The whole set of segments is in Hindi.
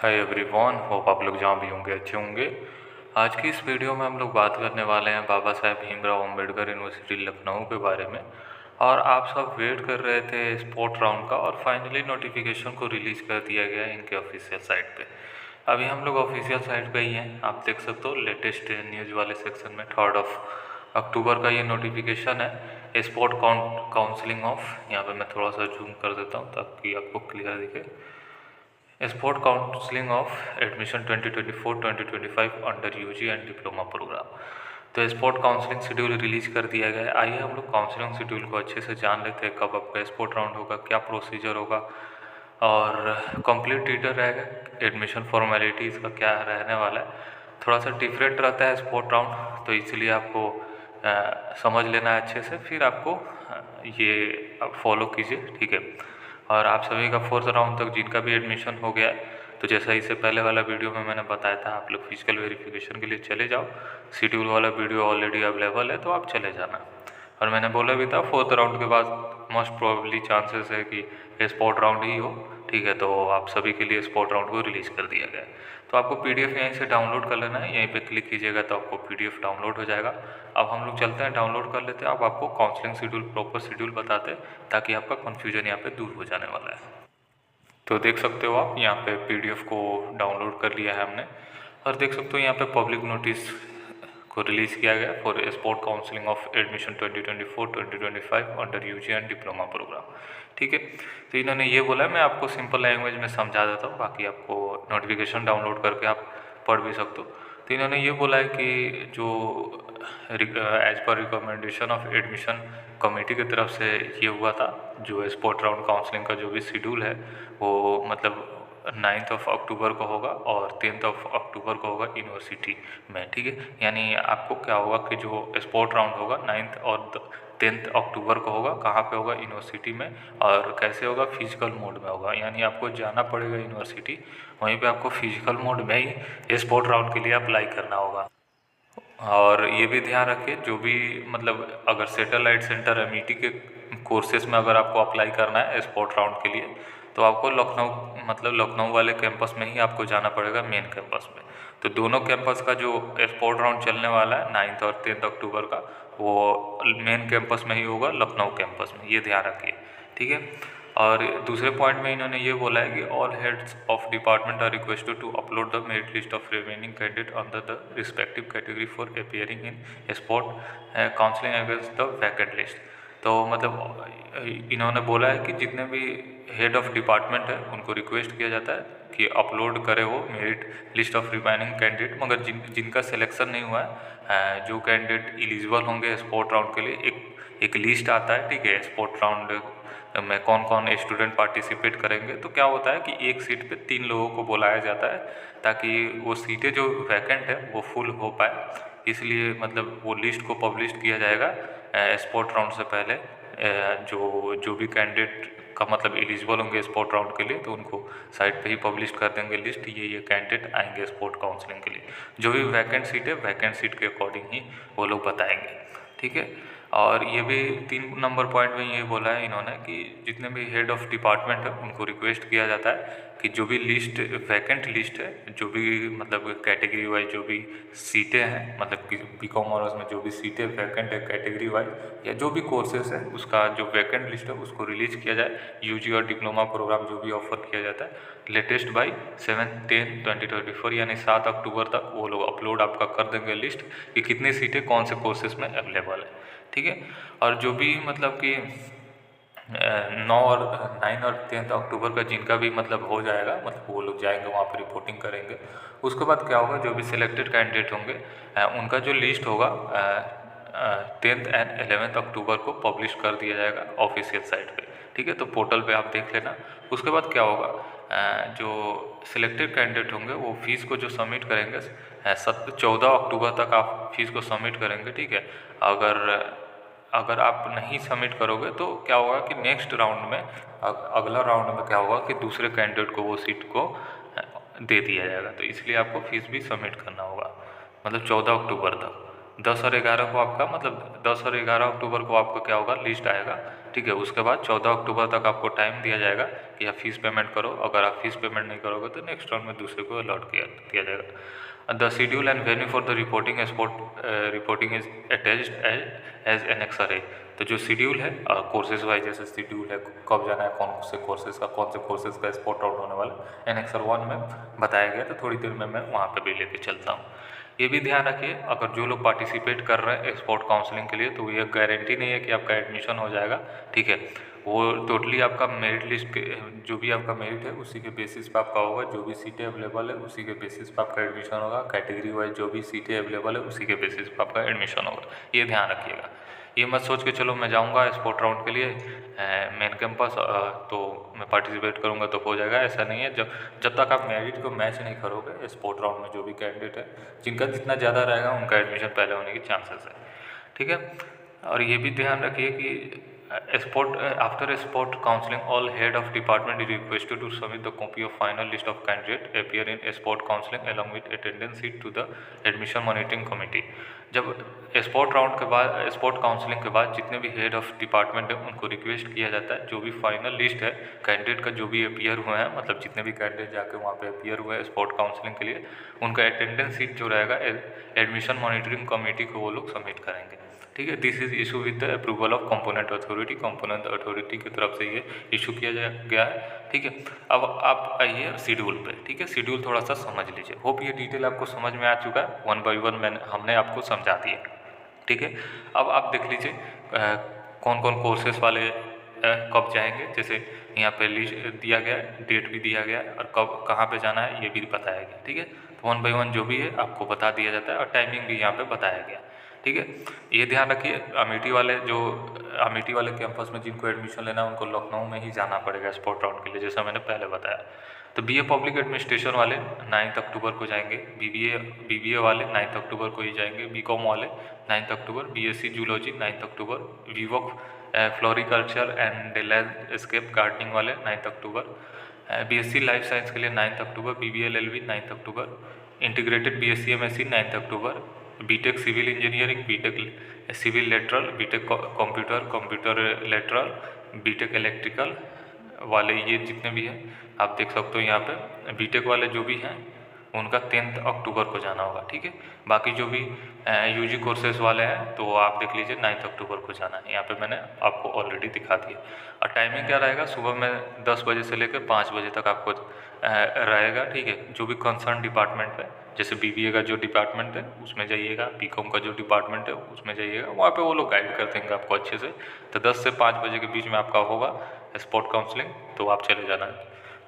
हाय एवरीवन, होप आप लोग जहाँ भी होंगे अच्छे होंगे। आज की इस वीडियो में हम लोग बात करने वाले हैं बाबा साहेब भीमराव अम्बेडकर यूनिवर्सिटी लखनऊ के बारे में। और आप सब वेट कर रहे थे स्पोर्ट राउंड का और फाइनली नोटिफिकेशन को रिलीज़ कर दिया गया है इनके ऑफिशियल साइट पे। अभी हम लोग ऑफिशियल साइट पे ही हैं, आप देख सकते हो लेटेस्ट न्यूज़ वाले सेक्शन में 3 अक्टूबर का ये नोटिफिकेशन है स्पोर्ट काउंसलिंग ऑफ। यहाँ पे मैं थोड़ा सा जूम कर देता हूँ ताकि आपको क्लियर दिखे। Sport counselling of admission 2024-2025 under UG and diploma programme. तो स्पोर्ट काउंसलिंग शेड्यूल रिलीज कर दिया गया है। आइए हम लोग काउंसलिंग शेड्यूल को अच्छे से जान लेते हैं, कब आपका स्पोर्ट राउंड होगा, क्या प्रोसीजर होगा और कंप्लीट डिटेल रहेगा, एडमिशन फॉर्मेलिटीज़ का क्या रहने वाला है। थोड़ा सा डिफरेंट रहता है स्पोर्ट राउंड, तो इसलिए आपको समझ लेना है अच्छे से, फिर आपको ये फॉलो कीजिए, ठीक है। और आप सभी का 4th राउंड तक जिनका भी एडमिशन हो गया है, तो जैसा इससे पहले वाला वीडियो में मैंने बताया था, आप लोग फिजिकल वेरिफिकेशन के लिए चले जाओ। शेड्यूल वाला वीडियो ऑलरेडी अवेलेबल है, तो आप चले जाना। और मैंने बोला भी था 4th राउंड के बाद मोस्ट प्रोबेबली चांसेस है कि स्पोर्ट राउंड ही हो, ठीक है। तो आप सभी के लिए स्पोर्ट राउंड को रिलीज़ कर दिया गया है। तो आपको पीडीएफ यहीं से डाउनलोड कर लेना है, यहीं पे क्लिक कीजिएगा तो आपको पीडीएफ डाउनलोड हो जाएगा। अब हम लोग चलते हैं, डाउनलोड कर लेते हैं। अब आपको काउंसलिंग शेड्यूल प्रॉपर शेड्यूल बताते हैं ताकि आपका कन्फ्यूजन यहाँ पे दूर हो जाने वाला है। तो देख सकते हो आप यहाँ पे पीडीएफ को डाउनलोड कर लिया है हमने। और देख सकते हो यहाँ पे पब्लिक नोटिस को रिलीज़ किया गया for sport counselling of admission 2024-2025 under UG and diploma programme, ठीक है। तो इन्होंने ये बोला है, मैं आपको सिंपल लैंग्वेज में समझा देता हूँ, बाकी आपको नोटिफिकेशन डाउनलोड करके आप पढ़ भी सकते हो। तो इन्होंने ये बोला है कि जो as per recommendation of admission committee की तरफ से ये हुआ था, जो स्पोर्ट राउंड काउंसलिंग का जो भी शेड्यूल है वो मतलब 9 अक्टूबर को होगा और 10 अक्टूबर को होगा यूनिवर्सिटी में, ठीक है। यानी आपको क्या होगा कि जो स्पोर्ट राउंड होगा 9 और 10 अक्टूबर को होगा, कहाँ पे होगा, यूनिवर्सिटी में। और कैसे होगा, फिजिकल मोड में होगा, यानी आपको जाना पड़ेगा यूनिवर्सिटी, वहीं पे आपको फिजिकल मोड में ही स्पोर्ट राउंड के लिए अप्लाई करना होगा। और ये भी ध्यान रखिए, जो भी मतलब अगर सैटेलाइट सेंटर एमईटी के कोर्सेज में अगर आपको अप्लाई करना है स्पोर्ट राउंड के लिए, तो आपको लखनऊ वाले कैंपस में ही आपको जाना पड़ेगा, मेन कैंपस में। तो दोनों कैंपस का जो स्पोर्ट राउंड चलने वाला है 9 और 10 अक्टूबर का, वो मेन कैंपस में ही होगा, लखनऊ कैंपस में, ये ध्यान रखिए, ठीक है। और दूसरे पॉइंट में इन्होंने ये बोला है कि all heads of department are requested to upload the merit list of remaining candidate under the respective category for appearing in sport counselling against the vacant list. तो मतलब इन्होंने बोला है कि जितने भी हेड ऑफ डिपार्टमेंट है उनको रिक्वेस्ट किया जाता है कि अपलोड करे वो merit list of remaining candidate, मगर जिनका सिलेक्शन नहीं हुआ है, जो कैंडिडेट एलिजिबल होंगे स्पोर्ट राउंड के लिए, एक लिस्ट आता है, ठीक है। स्पोर्ट राउंड में कौन कौन स्टूडेंट पार्टिसिपेट करेंगे, तो क्या होता है कि एक सीट पे 3 लोगों को बुलाया जाता है ताकि वो सीटें जो वैकेंट है वो फुल हो पाए। इसलिए मतलब वो लिस्ट को पब्लिश किया जाएगा स्पोर्ट राउंड से पहले। जो भी कैंडिडेट का मतलब एलिजिबल होंगे स्पोर्ट राउंड के लिए, तो उनको साइट पे ही पब्लिश कर देंगे लिस्ट, ये कैंडिडेट आएंगे स्पोर्ट काउंसलिंग के लिए। जो भी वैकेंट सीट है, वैकेंट सीट के अकॉर्डिंग ही वो लोग बताएंगे, ठीक है। और ये भी 3 नंबर पॉइंट में ये बोला है इन्होंने कि जितने भी हेड ऑफ डिपार्टमेंट है उनको रिक्वेस्ट किया जाता है कि जो भी लिस्ट वैकेंट लिस्ट है, जो भी मतलब कैटेगरी वाइज जो भी सीटें हैं, मतलब कि बीकॉम ऑनर्स में जो भी सीटें वैकेंट है कैटेगरी वाइज, या जो भी कोर्सेज है उसका जो वैकेंट लिस्ट है उसको रिलीज किया जाए। यूजी और डिप्लोमा प्रोग्राम जो भी ऑफर किया जाता है लेटेस्ट बाई 7/10/2024, यानी 7 अक्टूबर तक वो लोग अपलोड आपका कर देंगे लिस्ट कि कितनी सीटें कौन से कोर्सेज में अवेलेबल है, ठीक है। और जो भी मतलब कि 9 और 10 अक्टूबर का जिनका भी मतलब हो जाएगा, मतलब वो लोग जाएंगे वहाँ पर रिपोर्टिंग करेंगे। उसके बाद क्या होगा, जो भी सिलेक्टेड कैंडिडेट होंगे उनका जो लिस्ट होगा 10 एंड 11 अक्टूबर को पब्लिश कर दिया जाएगा ऑफिशियल साइट पे, ठीक है। तो पोर्टल पे आप देख लेना। उसके बाद क्या होगा, जो सिलेक्टेड कैंडिडेट होंगे वो फीस को जो सबमिट करेंगे 14 अक्टूबर तक आप फीस को सबमिट करेंगे, ठीक है। अगर आप नहीं सबमिट करोगे तो क्या होगा कि नेक्स्ट राउंड में, अगला राउंड में क्या होगा कि दूसरे कैंडिडेट को वो सीट को दे दिया जाएगा। तो इसलिए आपको फीस भी सबमिट करना होगा, मतलब 14 अक्टूबर तक। 10 और 11 को आपका मतलब 10 और 11 अक्टूबर को आपका क्या होगा, लिस्ट आएगा ठीक है। उसके बाद 14 अक्टूबर तक आपको टाइम दिया जाएगा कि आप फीस पेमेंट करो। अगर आप फीस पेमेंट नहीं करोगे तो नेक्स्ट राउंड में दूसरे को अलॉट दिया जाएगा। The schedule and venue for the reporting sport reporting is attached as annexure है। तो जो शेड्यूल है कोर्सेज वाइज जैसे शेड्यूल है कब जाना है, कौन से कोर्सेज का स्पोर्ट राउंड होने वाला एनेक्सर 1 में बताया गया। तो थोड़ी देर में मैं वहाँ पे भी लेके चलता हूँ। ये भी ध्यान रखिए अगर जो लोग पार्टिसिपेट कर रहे हैं स्पोर्ट काउंसलिंग के लिए तो ये गारंटी नहीं है कि आपका एडमिशन हो जाएगा, ठीक है। वो टोटली आपका मेरिट लिस्ट के जो भी आपका मेरिट है उसी के बेसिस पे आपका होगा। जो भी सीटें अवेलेबल है उसी के बेसिस पे आपका एडमिशन होगा। कैटेगरी वाइज जो भी सीटें अवेलेबल है उसी के बेसिस पे आपका एडमिशन होगा। ये ध्यान रखिएगा। ये मत सोच के चलो मैं जाऊंगा स्पोर्ट राउंड के लिए मेन कैंपस तो मैं पार्टिसिपेट करूंगा तो हो जाएगा, ऐसा नहीं है। जब तक आप मेरिट को मैच नहीं करोगे स्पोर्ट राउंड में जो भी कैंडिडेट है जिनका जितना ज़्यादा रहेगा उनका एडमिशन पहले होने के चांसेस है, ठीक है। और ये भी ध्यान रखिए कि after sport counseling all head of department is requested to submit the copy of final list of candidate appear in sport counseling along with attendance sheet to the admission monitoring committee। जब स्पोर्ट राउंड के बाद स्पोर्ट काउंसलिंग के बाद जितने भी हेड ऑफ डिपार्टमेंट है उनको रिक्वेस्ट किया जाता है जो भी फाइनल लिस्ट है कैंडिडेट का जो भी अपियर हुए हैं, मतलब जितने भी कैंडिडेट जाके वहाँ पे अपियर हुए हैं स्पोर्ट काउंसलिंग के लिए उनका अटेंडेंस शीट जो रहेगा एडमिशन मॉनिटरिंग कमेटी को वो लोग सबमिट करेंगे, ठीक है। This is issue with the approval of component authority. Component authority की तरफ से ये इशू किया गया है, ठीक है। अब आप आइए शेड्यूल पे, ठीक है। शेड्यूल थोड़ा सा समझ लीजिए। होप ये डिटेल आपको समझ में आ चुका है। 1 बाय 1 हमने आपको समझा दिया, ठीक है। अब आप देख लीजिए कौन कौन कोर्सेस वाले कब जाएंगे। जैसे यहाँ पे लिस्ट दिया गया है, डेट भी दिया गया है और कब कहाँ पे जाना है ये भी बताया गया, ठीक है। तो 1 बाय 1 जो भी है आपको बता दिया जाता है और टाइमिंग भी यहाँ पे बताया गया, ठीक है। ये ध्यान रखिए अमेठी वाले कैंपस में जिनको एडमिशन लेना है उनको लखनऊ में ही जाना पड़ेगा स्पोर्ट राउंड के लिए, जैसा मैंने पहले बताया। तो बीए पब्लिक एडमिनिस्ट्रेशन वाले 9 अक्टूबर को जाएंगे, बीबीए वाले 9 अक्टूबर को ही जाएंगे, बीकॉम वाले 9 अक्टूबर, B Sc zoology 9 October, B Voc floriculture and landscape gardening वाले 9 अक्टूबर, बीएससी लाइफ साइंस के लिए 9 October, BBA LLB 9 October, integrated B Sc M Sc 9 October, B Tech civil engineering, B Tech civil lateral, B Tech computer lateral, B Tech electrical वाले ये जितने भी हैं आप देख सकते हो यहाँ पे। बीटेक वाले जो भी हैं उनका 10 अक्टूबर को जाना होगा, ठीक है। बाकी जो भी यूजी कोर्सेज वाले हैं तो आप देख लीजिए 9 अक्टूबर को जाना है। यहाँ पे मैंने आपको ऑलरेडी दिखा दिया। और टाइमिंग क्या रहेगा, सुबह में 10 बजे से लेकर 5 बजे तक आपको रहेगा, ठीक है। जो भी कंसर्न डिपार्टमेंट है जैसे बीबीए का जो डिपार्टमेंट है उसमें जाइएगा, बीकॉम का जो डिपार्टमेंट है उसमें जाइएगा, वहाँ पे वो लोग गाइड कर देंगे आपको अच्छे से। तो 10 से 5 बजे के बीच में आपका होगा स्पोर्ट काउंसलिंग, तो आप चले जाना,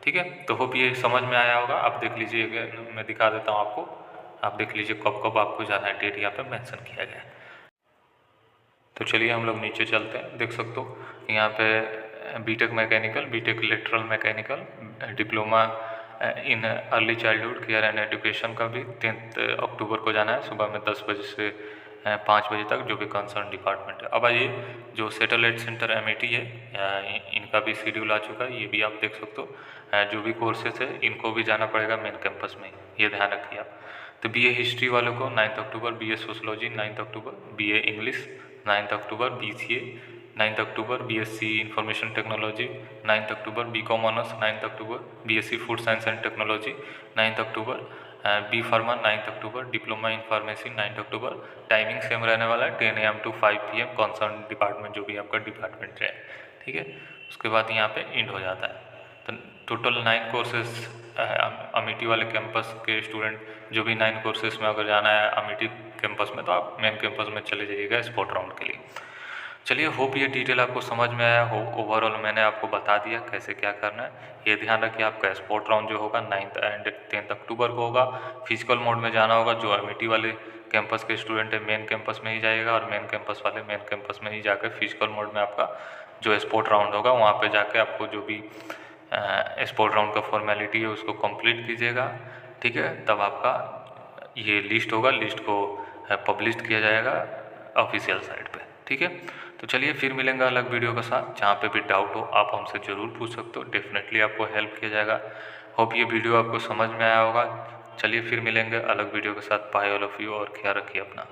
ठीक है। तो होप ये समझ में आया होगा। आप देख लीजिए, मैं दिखा देता हूँ आपको, आप देख लीजिए कब कब आपको जाना है, डेट यहाँ पे मेंशन किया गया है। तो चलिए हम लोग नीचे चलते हैं। देख सकते हो यहाँ पे BTech mechanical, BTech electrical mechanical, diploma in early childhood care and education का भी 10 अक्टूबर को जाना है सुबह में 10 बजे से 5 बजे तक, जो भी कंसर्न डिपार्टमेंट है। अब आइए जो सैटेलाइट सेंटर एमएटी है इनका भी शेड्यूल आ चुका है, ये भी आप देख सकते हो। जो भी कोर्सेज है इनको भी जाना पड़ेगा मेन कैंपस में, ये ध्यान रखिए आप। तो बीए हिस्ट्री वालों को 9 अक्टूबर, बीए सोशोलॉजी 9 अक्टूबर, बीए इंग्लिश 9 अक्टूबर, बीसीए 9 अक्टूबर, बीएससी इंफॉर्मेशन टेक्नोलॉजी 9 अक्टूबर, BCom honours 9 October, BSc food science and technology 9 अक्टूबर, बी फार्मा 9 अक्टूबर, डिप्लोमा इन फार्मेसी 9 अक्टूबर। टाइमिंग सेम रहने वाला है 10 AM to 5 PM concern department जो भी आपका डिपार्टमेंट है, ठीक है। उसके बाद यहाँ पे एंड हो जाता है। तो टोटल 9 कोर्सेज अमेठी वाले कैंपस के स्टूडेंट जो भी 9 कोर्सेज में अगर जाना है अमेठी कैंपस में तो आप मेन कैंपस में चले जाइएगा स्पोर्ट राउंड के लिए। चलिए होप ये डिटेल आपको समझ में आया हो। ओवरऑल मैंने आपको बता दिया कैसे क्या करना है। ये ध्यान रखिए आपका स्पोर्ट राउंड जो होगा 9 एंड 10 अक्टूबर को होगा। फिजिकल मोड में जाना होगा जो अमेठी वाले कैंपस के स्टूडेंट है मेन कैंपस में ही जाएगा, और मेन कैंपस वाले मेन कैंपस में ही जाकर फिजिकल मोड में आपका जो स्पोर्ट राउंड होगा वहाँ पर जाके आपको जो भी स्पोर्ट राउंड का फॉर्मेलिटी है उसको कंप्लीट कीजिएगा, ठीक है। तब आपका ये लिस्ट होगा, लिस्ट को पब्लिश किया जाएगा ऑफिशियल साइट पे, ठीक है। तो चलिए फिर मिलेंगे अलग वीडियो के साथ। जहाँ पे भी डाउट हो आप हमसे ज़रूर पूछ सकते हो, डेफिनेटली आपको हेल्प किया जाएगा। होप ये वीडियो आपको समझ में आया होगा। चलिए फिर मिलेंगे अलग वीडियो के साथ। बाय ऑल ऑफ यू और ख्याल रखिए अपना।